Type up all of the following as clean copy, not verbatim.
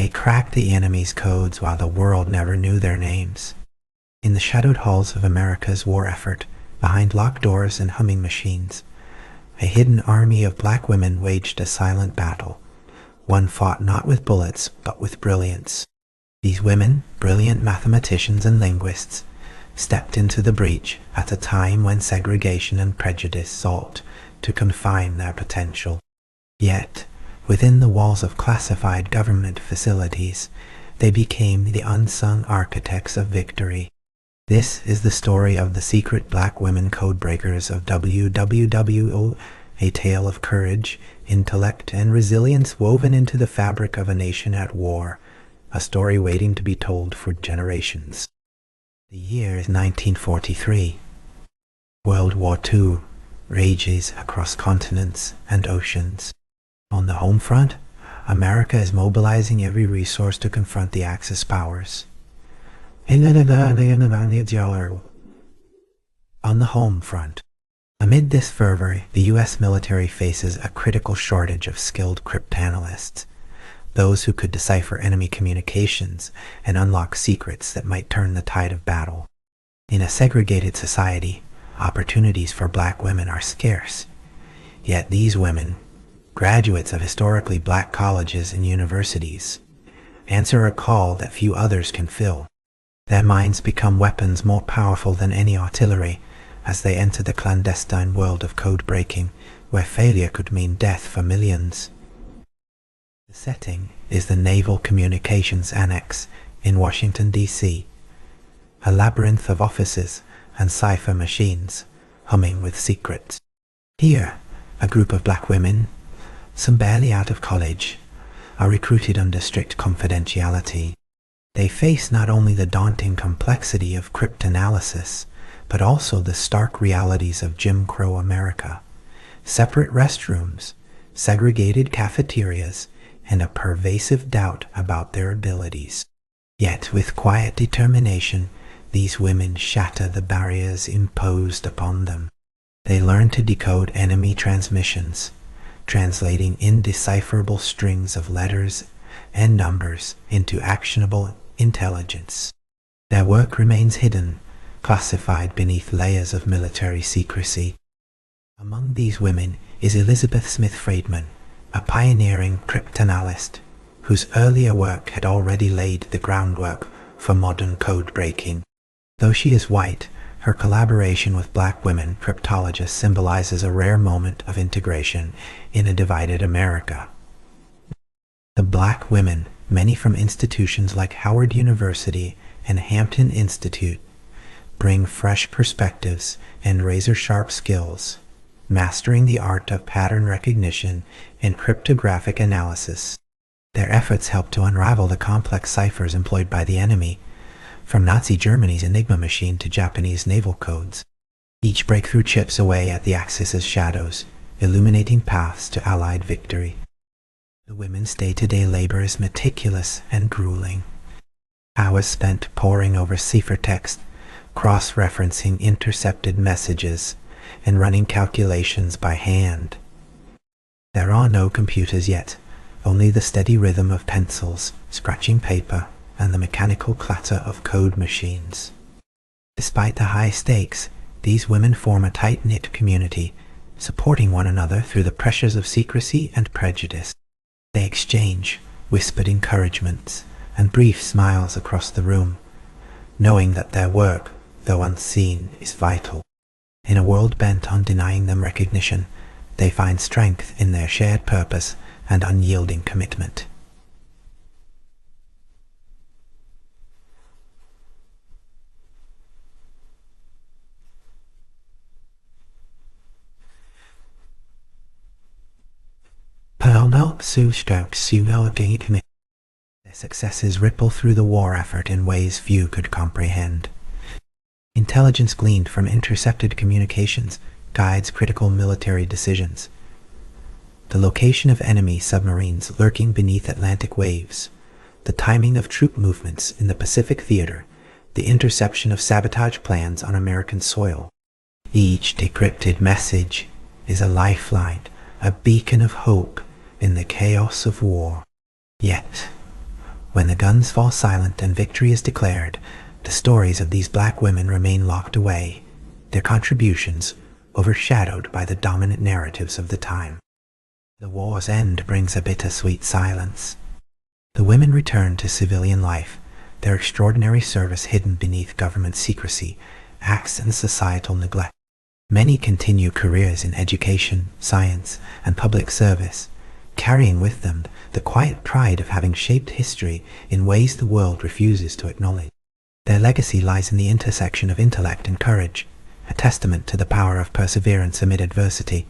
They cracked the enemy's codes while the world never knew their names. In the shadowed halls of America's war effort, behind locked doors and humming machines, a hidden army of black women waged a silent battle. One fought not with bullets, but with brilliance. These women, brilliant mathematicians and linguists, stepped into the breach at a time when segregation and prejudice sought to confine their potential. Yet, within the walls of classified government facilities, they became the unsung architects of victory. This is the story of the secret black women codebreakers of WWII, a tale of courage, intellect, and resilience woven into the fabric of a nation at war, a story waiting to be told for generations. The year is 1943. World War II rages across continents and oceans. On the home front, America is mobilizing every resource to confront the Axis powers. On the home front, amid this fervor, the U.S. military faces a critical shortage of skilled cryptanalysts, those who could decipher enemy communications and unlock secrets that might turn the tide of battle. In a segregated society, opportunities for black women are scarce. Yet these women, graduates of historically black colleges and universities, answer a call that few others can fill. Their minds become weapons more powerful than any artillery as they enter the clandestine world of code breaking, where failure could mean death for millions. The setting is the Naval Communications Annex in Washington, D.C., a labyrinth of offices and cipher machines humming with secrets. Here, a group of black women, some barely out of college, are recruited under strict confidentiality. They face not only the daunting complexity of cryptanalysis, but also the stark realities of Jim Crow America: separate restrooms, segregated cafeterias, and a pervasive doubt about their abilities. Yet with quiet determination, these women shatter the barriers imposed upon them. They learn to decode enemy transmissions, translating indecipherable strings of letters and numbers into actionable intelligence. Their work remains hidden, classified beneath layers of military secrecy. Among these women is Elizabeth Smith Friedman, a pioneering cryptanalyst whose earlier work had already laid the groundwork for modern code breaking. Though she is white, her collaboration with black women cryptologists symbolizes a rare moment of integration in a divided America. The black women, many from institutions like Howard University and Hampton Institute, bring fresh perspectives and razor-sharp skills, mastering the art of pattern recognition and cryptographic analysis. Their efforts help to unravel the complex ciphers employed by the enemy, from Nazi Germany's Enigma machine to Japanese naval codes. Each breakthrough chips away at the Axis's shadows, illuminating paths to Allied victory. The women's day-to-day labor is meticulous and grueling. Hours spent poring over ciphertext, cross-referencing intercepted messages, and running calculations by hand. There are no computers yet, only the steady rhythm of pencils, scratching paper, and the mechanical clatter of code machines. Despite the high stakes, these women form a tight-knit community, supporting one another through the pressures of secrecy and prejudice. They exchange whispered encouragements and brief smiles across the room, knowing that their work, though unseen, is vital. In a world bent on denying them recognition, they find strength in their shared purpose and unyielding commitment. Their successes ripple through the war effort in ways few could comprehend. Intelligence gleaned from intercepted communications guides critical military decisions. The location of enemy submarines lurking beneath Atlantic waves, the timing of troop movements in the Pacific theater, the interception of sabotage plans on American soil. Each decrypted message is a lifeline, a beacon of hope in the chaos of war. Yet, When the guns fall silent and victory is declared, the stories of these black women remain locked away, their contributions overshadowed by the dominant narratives of the time. The war's end brings a bittersweet silence. The women return to civilian life, their extraordinary service hidden beneath government secrecy, acts and societal neglect. Many continue careers in education, science, and public service, carrying with them the quiet pride of having shaped history in ways the world refuses to acknowledge. Their legacy lies in the intersection of intellect and courage, a testament to the power of perseverance amid adversity.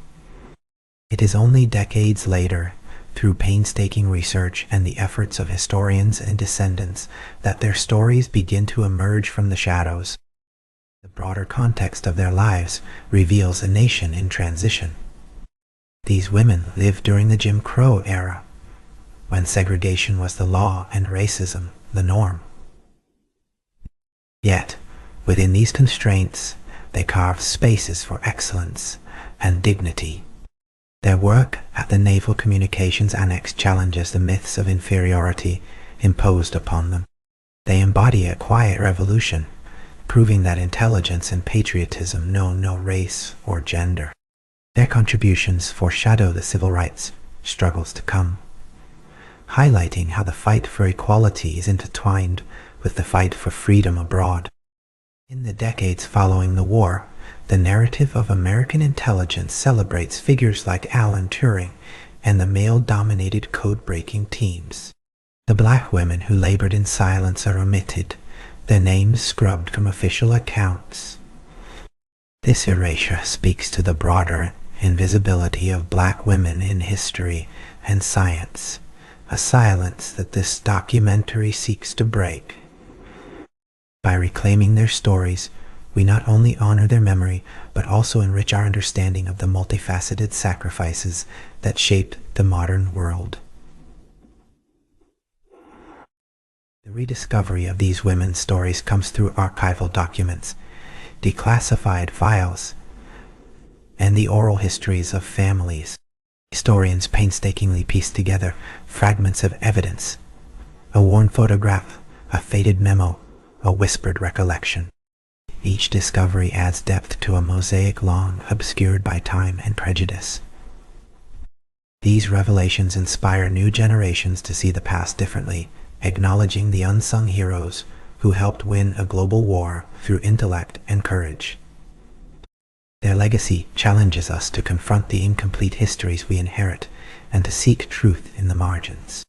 It is only decades later, through painstaking research and the efforts of historians and descendants, that their stories begin to emerge from the shadows. The broader context of their lives reveals a nation in transition. These women lived during the Jim Crow era, when segregation was the law and racism the norm. Yet, within these constraints, they carved spaces for excellence and dignity. Their work at the Naval Communications Annex challenges the myths of inferiority imposed upon them. They embody a quiet revolution, proving that intelligence and patriotism know no race or gender. Their contributions foreshadow the civil rights struggles to come, highlighting how the fight for equality is intertwined with the fight for freedom abroad. In the decades following the war, the narrative of American intelligence celebrates figures like Alan Turing and the male-dominated code-breaking teams. The black women who labored in silence are omitted, their names scrubbed from official accounts. This erasure speaks to the broader invisibility of black women in history and science, a silence that this documentary seeks to break. By reclaiming their stories, we not only honor their memory, but also enrich our understanding of the multifaceted sacrifices that shaped the modern world. The rediscovery of these women's stories comes through archival documents, declassified files, and the oral histories of families. Historians painstakingly piece together fragments of evidence, a worn photograph, a faded memo, a whispered recollection. Each discovery adds depth to a mosaic long obscured by time and prejudice. These revelations inspire new generations to see the past differently, acknowledging the unsung heroes who helped win a global war through intellect and courage. Their legacy challenges us to confront the incomplete histories we inherit and to seek truth in the margins.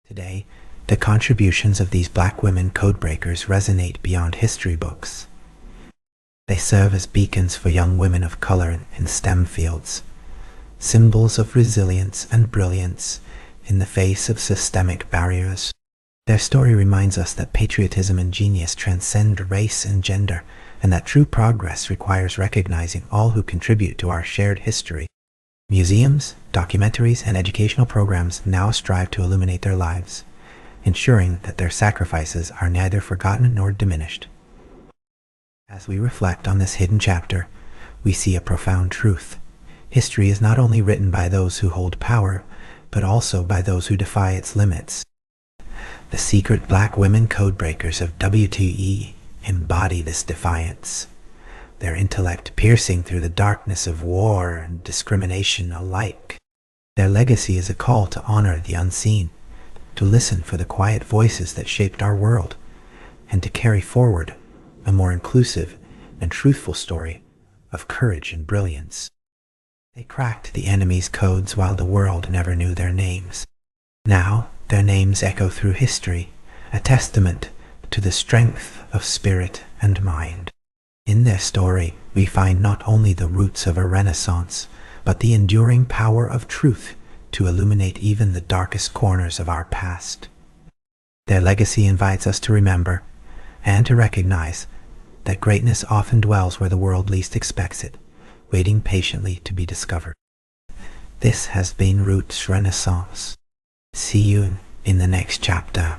Today, the contributions of these black women codebreakers resonate beyond history books. They serve as beacons for young women of color in STEM fields, symbols of resilience and brilliance in the face of systemic barriers. Their story reminds us that patriotism and genius transcend race and gender, and that true progress requires recognizing all who contribute to our shared history. Museums, documentaries, and educational programs now strive to illuminate their lives, ensuring that their sacrifices are neither forgotten nor diminished. As we reflect on this hidden chapter, we see a profound truth. History is not only written by those who hold power, but also by those who defy its limits. The secret black women codebreakers of WWII embody this defiance, their intellect piercing through the darkness of war and discrimination alike. Their legacy is a call to honor the unseen, to listen for the quiet voices that shaped our world, and to carry forward a more inclusive and truthful story of courage and brilliance. They cracked the enemy's codes while the world never knew their names. Now, their names echo through history, a testament to the strength of spirit and mind. In their story, we find not only the roots of a renaissance, but the enduring power of truth to illuminate even the darkest corners of our past. Their legacy invites us to remember and to recognize that greatness often dwells where the world least expects it, waiting patiently to be discovered. This has been Roots Renaissance. See you in the next chapter.